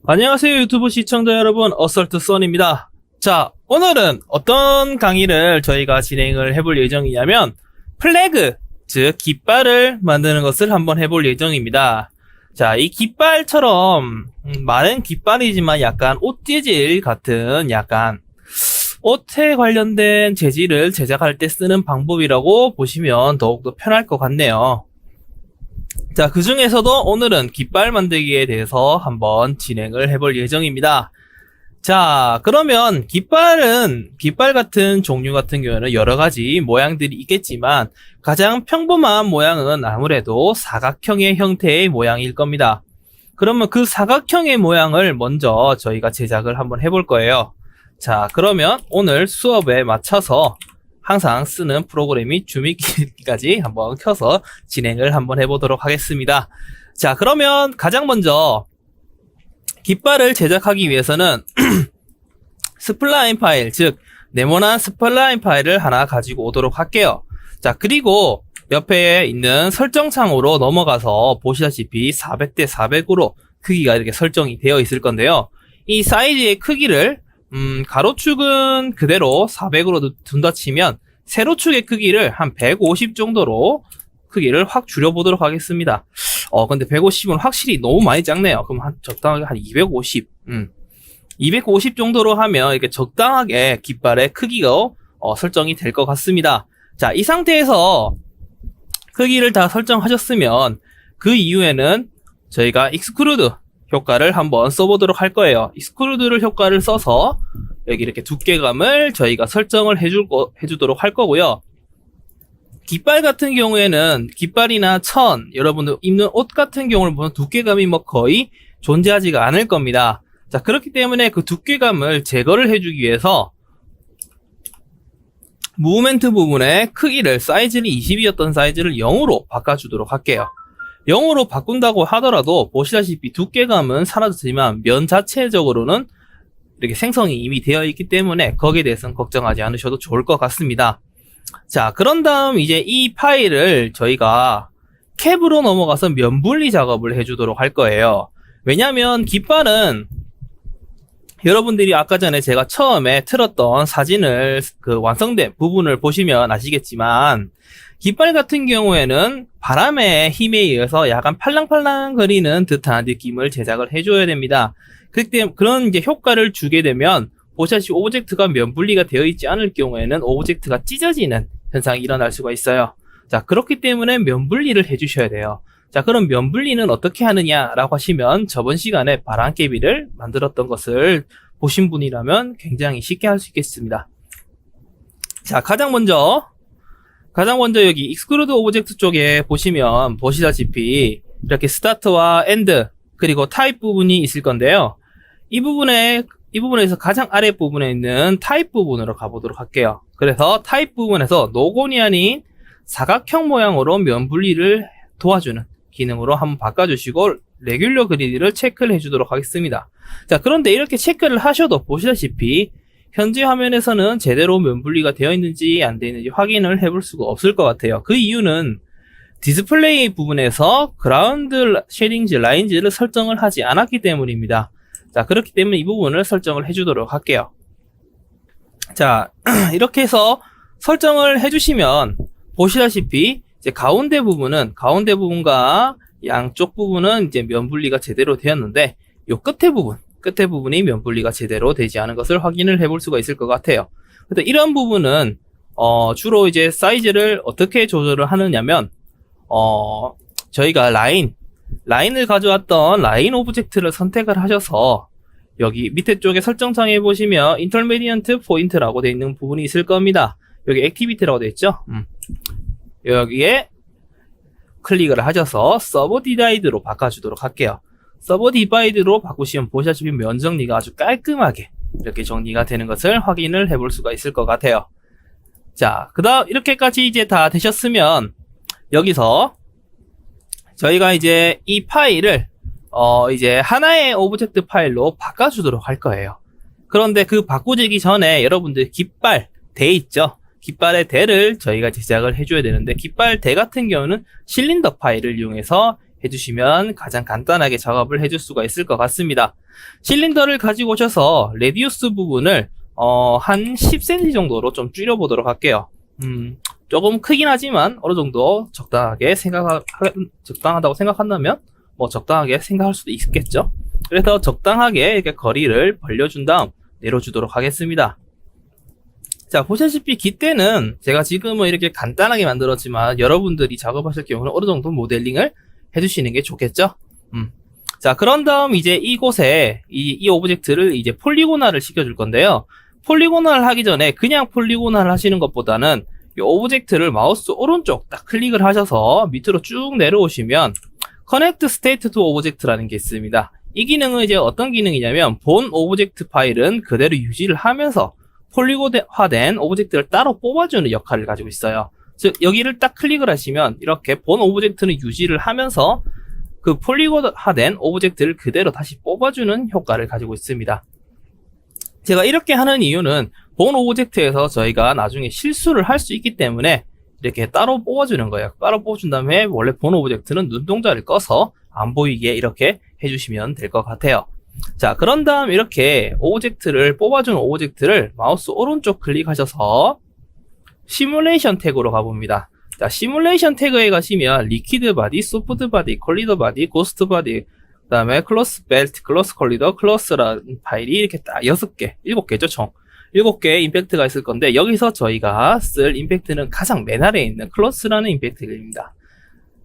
안녕하세요 유튜브 시청자 여러분, 어설트 썬입니다. 자, 오늘은 어떤 강의를 저희가 진행을 해볼 예정이냐면 플래그, 즉 깃발을 만드는 것을 한번 해볼 예정입니다. 자, 이 깃발처럼 말은 깃발이지만 약간 옷 재질 같은 약간 옷에 관련된 재질을 제작할 때 쓰는 방법이라고 보시면 더욱더 편할 것 같네요. 자, 그 중에서도 오늘은 깃발 만들기에 대해서 한번 진행을 해볼 예정입니다. 자, 그러면 깃발 같은 종류 같은 경우에는 여러 가지 모양들이 있겠지만 가장 평범한 모양은 아무래도 사각형의 형태의 모양일 겁니다. 그러면 그 사각형의 모양을 먼저 저희가 제작을 한번 해볼 거예요. 자, 그러면 오늘 수업에 맞춰서 항상 쓰는 프로그램이 줌익기까지 한번 켜서 진행을 한번 해보도록 하겠습니다. 자, 그러면 가장 먼저 깃발을 제작하기 위해서는 스플라인 파일, 즉 네모난 스플라인 파일을 하나 가지고 오도록 할게요. 자, 그리고 옆에 있는 설정창으로 넘어가서 보시다시피 400대 400으로 크기가 이렇게 설정이 되어 있을 건데요. 이 사이즈의 크기를 가로축은 그대로 400으로 둔다 치면 세로축의 크기를 한 150 정도로 크기를 확 줄여보도록 하겠습니다. 근데 150은 확실히 너무 많이 작네요. 그럼 적당하게 한 250. 250 정도로 하면 이렇게 적당하게 깃발의 크기가 설정이 될 것 같습니다. 자, 이 상태에서 크기를 다 설정하셨으면 그 이후에는 저희가 익스트루드 효과를 한번 써보도록 할 거예요. 익스트루드 효과를 써서 여기 이렇게 두께감을 저희가 설정을 해주도록 할 거고요. 깃발 같은 경우에는 깃발이나 천, 여러분들 입는 옷 같은 경우를 보면 두께감이 거의 존재하지가 않을 겁니다. 자, 그렇기 때문에 그 두께감을 제거를 해주기 위해서 무브멘트 부분의 크기를 사이즈는 20이었던 사이즈를 0으로 바꿔주도록 할게요. 0으로 바꾼다고 하더라도 보시다시피 두께감은 사라졌지만 면 자체적으로는 이렇게 생성이 이미 되어 있기 때문에 거기에 대해서는 걱정하지 않으셔도 좋을 것 같습니다. 자, 그런 다음 이제 이 파일을 저희가 캡으로 넘어가서 면 분리 작업을 해주도록 할 거예요. 왜냐하면 깃발은 여러분들이 아까 전에 제가 처음에 틀었던 사진을 그 완성된 부분을 보시면 아시겠지만 깃발 같은 경우에는 바람의 힘에 의해서 약간 팔랑팔랑 거리는 듯한 느낌을 제작을 해줘야 됩니다. 그런 이제 효과를 주게 되면 보시다시피 오브젝트가 면 분리가 되어 있지 않을 경우에는 오브젝트가 찢어지는 현상이 일어날 수가 있어요. 자, 그렇기 때문에 면 분리를 해주셔야 돼요. 자, 그럼 면 분리는 어떻게 하느냐라고 하시면 저번 시간에 바람개비를 만들었던 것을 보신 분이라면 굉장히 쉽게 할 수 있겠습니다. 자, 가장 먼저 여기 익스트루드 오브젝트 쪽에 보시면 보시다시피 이렇게 스타트와 엔드 그리고 타입 부분이 있을 건데요. 이 부분에서 가장 아래 부분에 있는 타입 부분으로 가보도록 할게요. 그래서 타입 부분에서 노곤이 아닌 사각형 모양으로 면 분리를 도와주는 기능으로 한번 바꿔주시고 레귤러 그리드를 체크를 해주도록 하겠습니다. 자, 그런데 이렇게 체크를 하셔도 보시다시피 현재 화면에서는 제대로 면 분리가 되어 있는지 안 되어 있는지 확인을 해볼 수가 없을 것 같아요. 그 이유는 디스플레이 부분에서 그라운드 쉐딩즈 라인즈를 설정을 하지 않았기 때문입니다. 자, 그렇기 때문에 이 부분을 설정을 해주도록 할게요. 자, 이렇게 해서 설정을 해주시면 보시다시피 이제 가운데 부분과 양쪽 부분은 이제 면 분리가 제대로 되었는데 요 끝에 부분이 면 분리가 제대로 되지 않은 것을 확인을 해볼 수가 있을 것 같아요. 근데 이런 부분은 주로 이제 사이즈를 어떻게 조절을 하느냐면 저희가 라인을 가져왔던 라인 오브젝트를 선택을 하셔서 여기 밑에 쪽에 설정창에 보시면 인터미디언트 포인트라고 되어 있는 부분이 있을 겁니다. 여기 액티비티라고 되어 있죠. 여기에 클릭을 하셔서 서브 디바이드로 바꿔주도록 할게요. 서브 디바이드로 바꾸시면 보시다시피 면 정리가 아주 깔끔하게 이렇게 정리가 되는 것을 확인을 해볼 수가 있을 것 같아요. 자, 그 다음 이렇게까지 이제 다 되셨으면 여기서 저희가 이제 이 파일을 이제 하나의 오브젝트 파일로 바꿔주도록 할 거예요. 그런데 그 바꾸기 전에 여러분들 깃발 대 있죠? 깃발의 대를 저희가 제작을 해줘야 되는데 깃발 대 같은 경우는 실린더 파일을 이용해서 해주시면 가장 간단하게 작업을 해줄 수가 있을 것 같습니다. 실린더를 가지고 오셔서 레디우스 부분을 한 10cm 정도로 좀 줄여보도록 할게요. 조금 크긴 하지만 어느 정도 적당하다고 생각한다면 뭐 적당하게 생각할 수도 있겠죠. 그래서 적당하게 이렇게 거리를 벌려준 다음 내려주도록 하겠습니다. 자, 보시다시피 깃대는 제가 지금은 이렇게 간단하게 만들었지만 여러분들이 작업하실 경우는 어느 정도 모델링을 해주시는 게 좋겠죠. 자, 그런 다음 이제 이곳에 이 오브젝트를 이제 폴리고날을 시켜줄 건데요. 폴리고날 하기 전에 그냥 폴리고날 하시는 것보다는 이 오브젝트를 마우스 오른쪽 딱 클릭을 하셔서 밑으로 쭉 내려오시면 Connect State to Object라는 게 있습니다. 이 기능은 이제 어떤 기능이냐면 본 오브젝트 파일은 그대로 유지를 하면서 폴리고화된 오브젝트를 따로 뽑아주는 역할을 가지고 있어요. 즉 여기를 딱 클릭을 하시면 이렇게 본 오브젝트는 유지를 하면서 그 폴리고화된 오브젝트를 그대로 다시 뽑아주는 효과를 가지고 있습니다. 제가 이렇게 하는 이유는 본 오브젝트에서 저희가 나중에 실수를 할 수 있기 때문에 이렇게 따로 뽑아주는 거예요. 따로 뽑아준 다음에 원래 본 오브젝트는 눈동자를 꺼서 안 보이게 이렇게 해주시면 될 것 같아요. 자, 그런 다음 이렇게 뽑아준 오브젝트를 마우스 오른쪽 클릭하셔서 시뮬레이션 태그로 가봅니다. 자, 시뮬레이션 태그에 가시면 리퀴드 바디, 소프트 바디, 콜리더 바디, 고스트 바디, 그 다음에 클로스 벨트, 클로스 콜리더, 클로스라는 파일이 이렇게 딱 6개, 7개죠, 총. 7개의 임팩트가 있을 건데, 여기서 저희가 쓸 임팩트는 가장 맨 아래에 있는 클로스라는 임팩트입니다.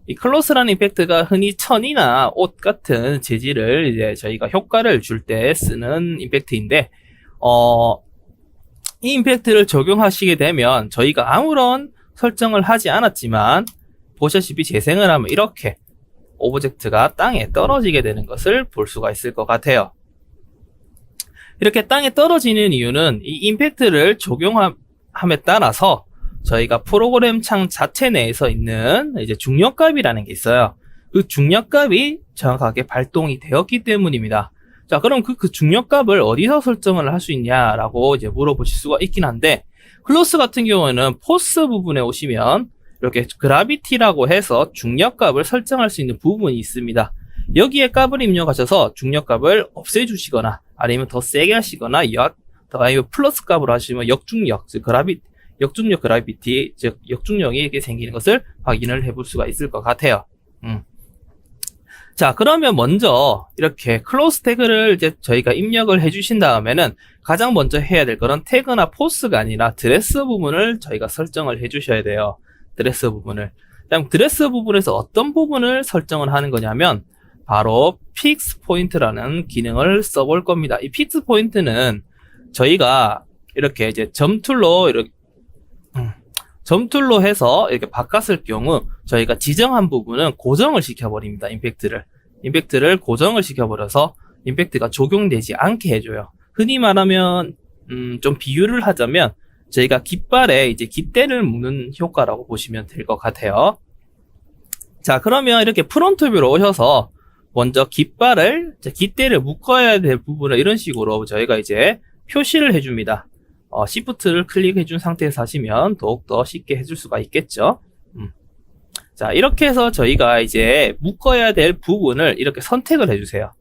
이 클로스라는 임팩트가 흔히 천이나 옷 같은 재질을 이제 저희가 효과를 줄 때 쓰는 임팩트인데, 이 임팩트를 적용하시게 되면 저희가 아무런 설정을 하지 않았지만 보시다시피 재생을 하면 이렇게 오브젝트가 땅에 떨어지게 되는 것을 볼 수가 있을 것 같아요. 이렇게 땅에 떨어지는 이유는 이 임팩트를 적용함에 따라서 저희가 프로그램 창 자체 내에서 있는 이제 중력값이라는 게 있어요. 그 중력값이 정확하게 발동이 되었기 때문입니다. 자, 그럼 그 중력값을 어디서 설정을 할 수 있냐라고 이제 물어보실 수가 있긴 한데, 클로스 같은 경우에는 포스 부분에 오시면 이렇게 그라비티라고 해서 중력값을 설정할 수 있는 부분이 있습니다. 여기에 값을 입력하셔서 중력값을 없애주시거나 아니면 더 세게 하시거나 아니면 플러스 값으로 하시면 역중력, 즉 역중력 그라비티, 즉 역중력이 이렇게 생기는 것을 확인을 해볼 수가 있을 것 같아요. 자, 그러면 먼저 이렇게 클로스 태그를 이제 저희가 입력을 해주신 다음에는 가장 먼저 해야 될 거는 태그나 포스가 아니라 드레스 부분을 저희가 설정을 해주셔야 돼요. 드레스 부분을. 그다음 드레스 부분에서 어떤 부분을 설정을 하는 거냐면 바로 픽스 포인트라는 기능을 써볼 겁니다. 이 픽스 포인트는 저희가 이렇게 이제 점툴로 해서 이렇게 바꿨을 경우 저희가 지정한 부분은 고정을 시켜버립니다. 임팩트를 고정을 시켜버려서 임팩트가 적용되지 않게 해줘요. 흔히 말하면 좀 비유를 하자면 저희가 깃발에 이제 깃대를 묶는 효과라고 보시면 될 것 같아요. 자, 그러면 이렇게 프론트 뷰로 오셔서 먼저 깃대를 묶어야 될 부분을 이런 식으로 저희가 이제 표시를 해줍니다. Shift를 클릭해준 상태에서 하시면 더욱더 쉽게 해줄 수가 있겠죠. 자, 이렇게 해서 저희가 이제 묶어야 될 부분을 이렇게 선택을 해주세요.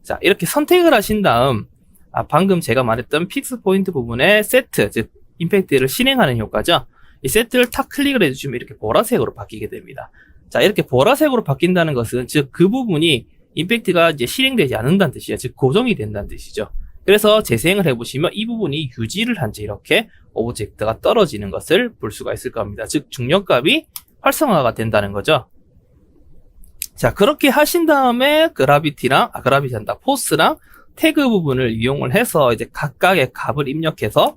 자, 이렇게 선택을 하신 다음, 방금 제가 말했던 픽스 포인트 부분에 세트, 즉, 임팩트를 실행하는 효과죠. 이 세트를 탁 클릭을 해주시면 이렇게 보라색으로 바뀌게 됩니다. 자, 이렇게 보라색으로 바뀐다는 것은, 즉, 그 부분이 임팩트가 이제 실행되지 않는다는 뜻이에요. 즉, 고정이 된다는 뜻이죠. 그래서 재생을 해보시면 이 부분이 유지를 한 채 이렇게 오브젝트가 떨어지는 것을 볼 수가 있을 겁니다. 즉, 중력값이 활성화가 된다는 거죠. 자, 그렇게 하신 다음에 포스랑 태그 부분을 이용을 해서 이제 각각의 값을 입력해서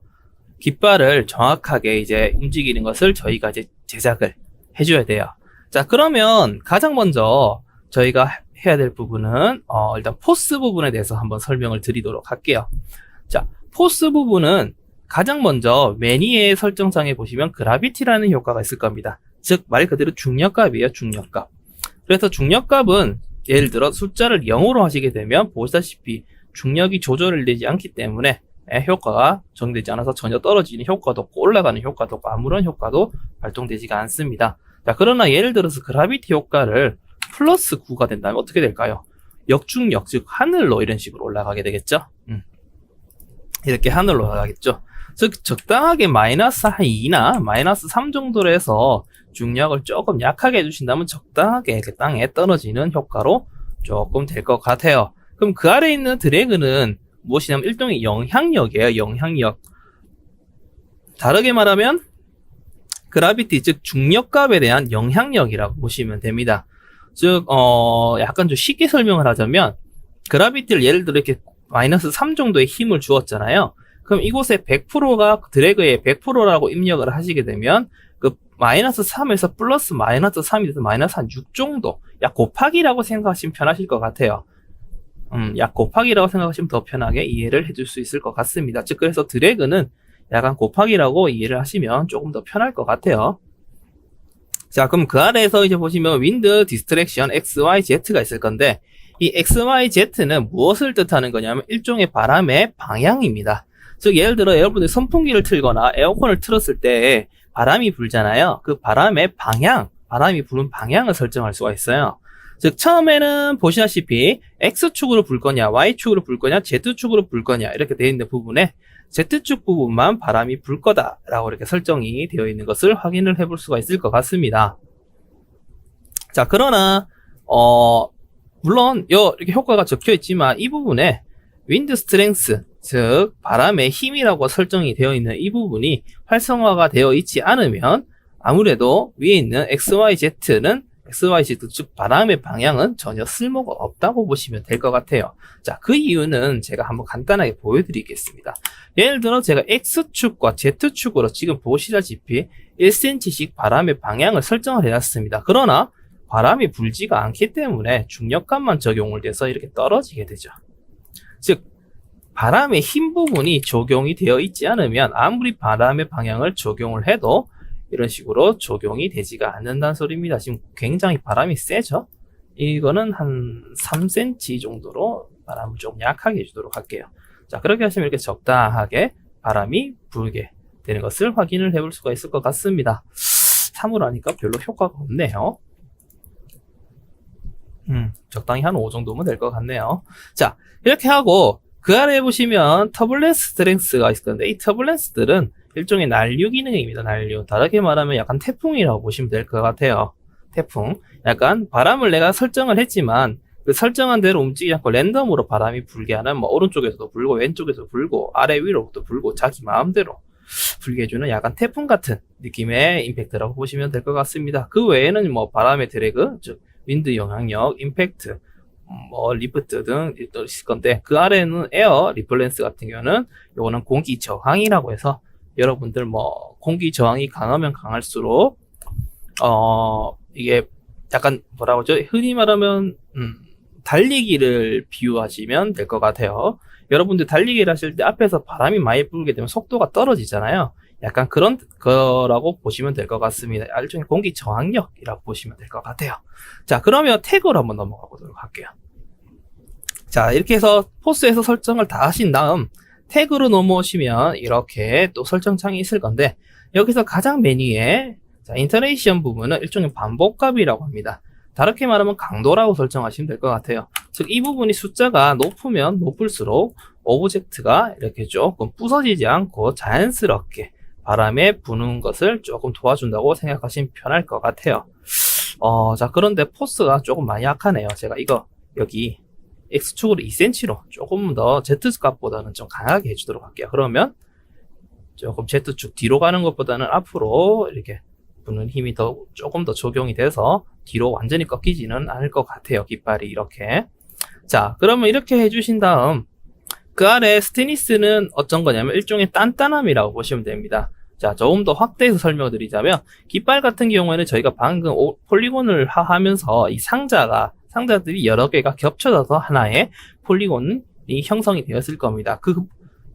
깃발을 정확하게 이제 움직이는 것을 저희가 이제 제작을 해줘야 돼요. 자, 그러면 가장 먼저 저희가 해야 될 부분은 일단 포스 부분에 대해서 한번 설명을 드리도록 할게요. 자, 포스 부분은 가장 먼저 매니의 설정창에 보시면 그라비티라는 효과가 있을 겁니다. 즉, 말 그대로 중력값이에요, 중력값. 그래서 중력값은 예를 들어 숫자를 0으로 하시게 되면 보시다시피 중력이 조절이 되지 않기 때문에 효과가 적용되지 않아서 전혀 떨어지는 효과도 없고 올라가는 효과도 없고 아무런 효과도 발동되지가 않습니다. 자, 그러나 예를 들어서 그라비티 효과를 플러스 9가 된다면 어떻게 될까요? 역중력, 즉 하늘로 이런 식으로 올라가게 되겠죠. 이렇게 하늘로 올라가겠죠. 즉 적당하게 마이너스 한 2나 마이너스 3 정도로 해서 중력을 조금 약하게 해주신다면 적당하게 이렇게 땅에 떨어지는 효과로 조금 될 것 같아요. 그럼 그 아래에 있는 드래그는 무엇이냐면 일종의 영향력이에요. 영향력. 다르게 말하면 그라비티, 즉 중력값에 대한 영향력이라고 보시면 됩니다. 즉 약간 좀 쉽게 설명을 하자면 그라비티를 예를 들어 이렇게 마이너스 3 정도의 힘을 주었잖아요. 그럼 이곳에 100%가 드래그의 100%라고 입력을 하시게 되면 그 마이너스 3에서 플러스 마이너스 3이 돼서 마이너스 한 6 정도, 약 곱하기라고 생각하시면 편하실 것 같아요. 약 곱하기라고 생각하시면 더 편하게 이해를 해줄 수 있을 것 같습니다. 즉 그래서 드래그는 약간 곱하기라고 이해를 하시면 조금 더 편할 것 같아요. 자, 그럼 그 아래에서 이제 보시면 윈드 디스트랙션 XYZ가 있을 건데 이 XYZ는 무엇을 뜻하는 거냐면 일종의 바람의 방향입니다. 즉 예를 들어 여러분들이 선풍기를 틀거나 에어컨을 틀었을 때 바람이 불잖아요. 그 바람의 방향, 바람이 부는 방향을 설정할 수가 있어요. 즉 처음에는 보시다시피 X축으로 불 거냐, Y축으로 불 거냐, Z축으로 불 거냐 이렇게 되어 있는 부분에 Z축 부분만 바람이 불 거다라고 이렇게 설정이 되어 있는 것을 확인을 해볼 수가 있을 것 같습니다. 자, 그러나 물론 이렇게 효과가 적혀 있지만 이 부분에 윈드 스트렝스, 즉 바람의 힘이라고 설정이 되어 있는 이 부분이 활성화가 되어 있지 않으면 아무래도 위에 있는 XYZ는 XYZ, 즉 바람의 방향은 전혀 쓸모가 없다고 보시면 될 것 같아요. 자, 그 이유는 제가 한번 간단하게 보여드리겠습니다. 예를 들어 제가 X축과 Z축으로 지금 보시다시피 1cm씩 바람의 방향을 설정을 해놨습니다. 그러나 바람이 불지가 않기 때문에 중력값만 적용을 돼서 이렇게 떨어지게 되죠. 즉 바람의 힘 부분이 적용이 되어 있지 않으면 아무리 바람의 방향을 적용을 해도 이런 식으로 적용이 되지가 않는다는 소리입니다. 지금 굉장히 바람이 세죠? 이거는 한 3cm 정도로 바람을 좀 약하게 해주도록 할게요. 자, 그렇게 하시면 이렇게 적당하게 바람이 불게 되는 것을 확인을 해볼 수가 있을 것 같습니다. 3으로 하니까 별로 효과가 없네요. 적당히 한 5 정도면 될 것 같네요. 자, 이렇게 하고 그 아래에 보시면 터블렌스 스트렝스가 있을 건데 이 터블렌스들은 일종의 난류 기능입니다. 난류. 다르게 말하면 약간 태풍이라고 보시면 될 것 같아요. 태풍. 약간 바람을 내가 설정을 했지만 그 설정한 대로 움직이지 않고 랜덤으로 바람이 불게 하는 뭐 오른쪽에서도 불고 왼쪽에서도 불고 아래 위로부터 불고 자기 마음대로 불게 해주는 약간 태풍 같은 느낌의 임팩트라고 보시면 될 것 같습니다. 그 외에는 뭐 바람의 드래그, 즉 윈드 영향력, 임팩트, 뭐 리프트 등 있을 건데 그 아래는 에어 리플렌스 같은 경우는 요거는 공기 저항이라고 해서 여러분들 뭐 공기 저항이 강하면 강할수록 이게 약간 뭐라고 하죠? 흔히 말하면 달리기를 비유하시면 될 것 같아요. 여러분들 달리기를 하실 때 앞에서 바람이 많이 불게 되면 속도가 떨어지잖아요. 약간 그런 거라고 보시면 될 것 같습니다. 일종의 공기 저항력이라고 보시면 될 것 같아요. 자, 그러면 태그로 한번 넘어가 보도록 할게요. 자, 이렇게 해서 포스에서 설정을 다 하신 다음 태그로 넘어오시면 이렇게 또 설정창이 있을 건데 여기서 가장 맨 위에 인터레이션 부분은 일종의 반복값이라고 합니다. 다르게 말하면 강도라고 설정하시면 될 것 같아요. 즉 이 부분이 숫자가 높으면 높을수록 오브젝트가 이렇게 조금 부서지지 않고 자연스럽게 바람에 부는 것을 조금 도와준다고 생각하시면 편할 것 같아요. 자, 그런데 포스가 조금 많이 약하네요. 제가 이거 여기 X축으로 2cm로 조금 더 Z값보다는 좀 강하게 해주도록 할게요. 그러면 조금 Z축 뒤로 가는 것보다는 앞으로 이렇게 부는 힘이 조금 더 적용이 돼서 뒤로 완전히 꺾이지는 않을 것 같아요. 깃발이 이렇게. 자, 그러면 이렇게 해주신 다음 그 아래 스테니스는 어떤 거냐면 일종의 단단함이라고 보시면 됩니다. 자, 조금 더 확대해서 설명을 드리자면 깃발 같은 경우에는 저희가 방금 폴리곤을 하면서 이 상자들이 여러 개가 겹쳐져서 하나의 폴리곤이 형성이 되었을 겁니다.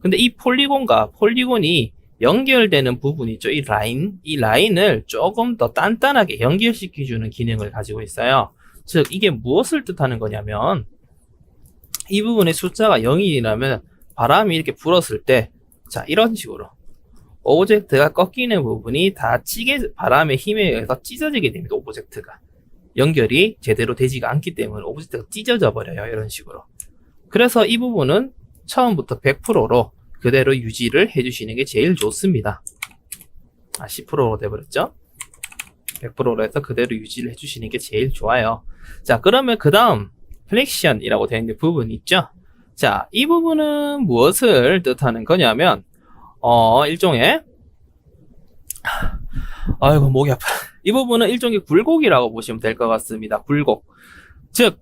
근데 이 폴리곤과 폴리곤이 연결되는 부분이 있죠. 이 라인을 조금 더 단단하게 연결시켜주는 기능을 가지고 있어요. 즉, 이게 무엇을 뜻하는 거냐면, 이 부분의 숫자가 0이라면 바람이 이렇게 불었을 때, 자, 이런 식으로 오브젝트가 꺾이는 부분이 다 바람의 힘에 의해서 찢어지게 됩니다. 오브젝트가. 연결이 제대로 되지가 않기 때문에 오브젝트가 찢어져 버려요. 이런 식으로. 그래서 이 부분은 처음부터 100%로 그대로 유지를 해주시는 게 제일 좋습니다. 10%로 돼버렸죠? 100%로 해서 그대로 유지를 해주시는 게 제일 좋아요. 자, 그러면 그 다음 플렉션이라고 되어 있는 부분 있죠? 자, 이 부분은 무엇을 뜻하는 거냐면 일종의 아이고 목이 아파. 이 부분은 일종의 굴곡이라고 보시면 될 것 같습니다. 굴곡. 즉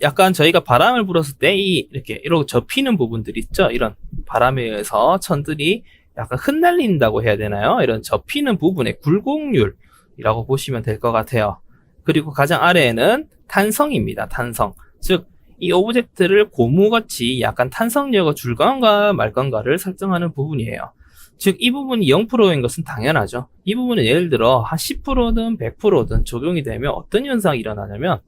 약간 저희가 바람을 불었을 때 이렇게 접히는 부분들 있죠? 이런 바람에 의해서 천들이 약간 흩날린다고 해야 되나요? 이런 접히는 부분의 굴곡률이라고 보시면 될 것 같아요. 그리고 가장 아래에는 탄성입니다. 탄성. 즉, 이 오브젝트를 고무같이 약간 탄성력을 줄 건가 말 건가를 설정하는 부분이에요. 즉, 이 부분이 0%인 것은 당연하죠. 이 부분은 예를 들어 한 10%든 100%든 적용이 되면 어떤 현상이 일어나냐면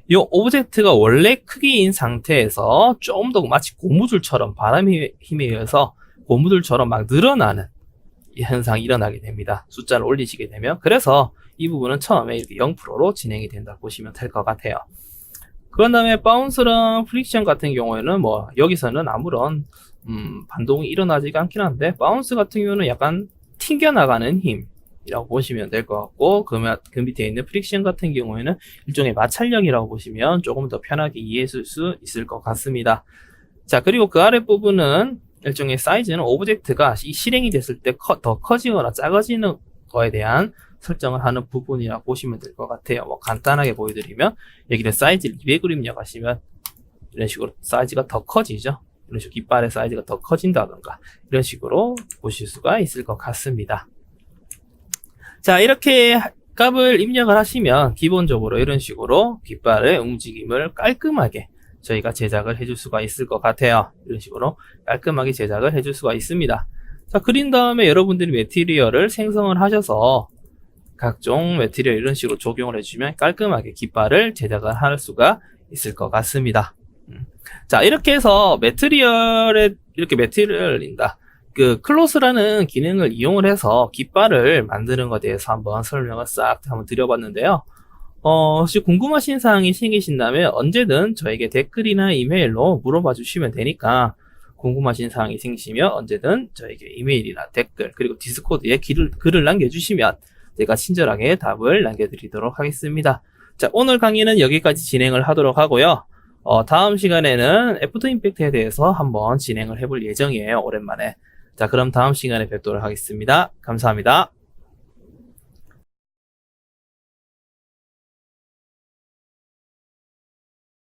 이 오브젝트가 원래 크기인 상태에서 좀 더 마치 고무줄처럼 바람의 힘에 의해서 고무줄처럼 막 늘어나는 이 현상이 일어나게 됩니다. 숫자를 올리시게 되면. 그래서 이 부분은 처음에 이렇게 0%로 진행이 된다고 보시면 될 것 같아요. 그런 다음에 바운스랑 프릭션 같은 경우에는 여기서는 아무런 반동이 일어나지가 않긴 한데 바운스 같은 경우는 약간 튕겨나가는 힘이라고 보시면 될 것 같고 그 밑에 있는 프릭션 같은 경우에는 일종의 마찰력이라고 보시면 조금 더 편하게 이해할 수 있을 것 같습니다. 자, 그리고 그 아래 부분은 일종의 사이즈는 오브젝트가 실행이 됐을 때 더 커지거나 작아지는 거에 대한 설정을 하는 부분이라고 보시면 될 것 같아요. 간단하게 보여드리면 여기를 사이즈를 200으로 입력하시면 이런 식으로 사이즈가 더 커지죠. 이런 식으로 깃발의 사이즈가 더 커진다던가 이런 식으로 보실 수가 있을 것 같습니다. 자, 이렇게 값을 입력을 하시면 기본적으로 이런 식으로 깃발의 움직임을 깔끔하게 저희가 제작을 해줄 수가 있을 것 같아요. 이런 식으로 깔끔하게 제작을 해줄 수가 있습니다. 자, 그린 다음에 여러분들이 매티리얼을 생성을 하셔서 각종 매티리얼 이런 식으로 적용을 해주면 깔끔하게 깃발을 제작을 할 수가 있을 것 같습니다. 자, 이렇게 해서 매티리얼인다. 그 클로스라는 기능을 이용을 해서 깃발을 만드는 것에 대해서 한번 설명을 싹 한번 드려봤는데요. 혹시 궁금하신 사항이 생기신다면 언제든 저에게 댓글이나 이메일로 물어봐 주시면 되니까 궁금하신 사항이 생기시면 언제든 저에게 이메일이나 댓글 그리고 디스코드에 글을 남겨주시면 제가 친절하게 답을 남겨드리도록 하겠습니다. 자, 오늘 강의는 여기까지 진행을 하도록 하고요. 다음 시간에는 애프터 임팩트에 대해서 한번 진행을 해볼 예정이에요. 오랜만에. 자, 그럼 다음 시간에 뵙도록 하겠습니다. 감사합니다.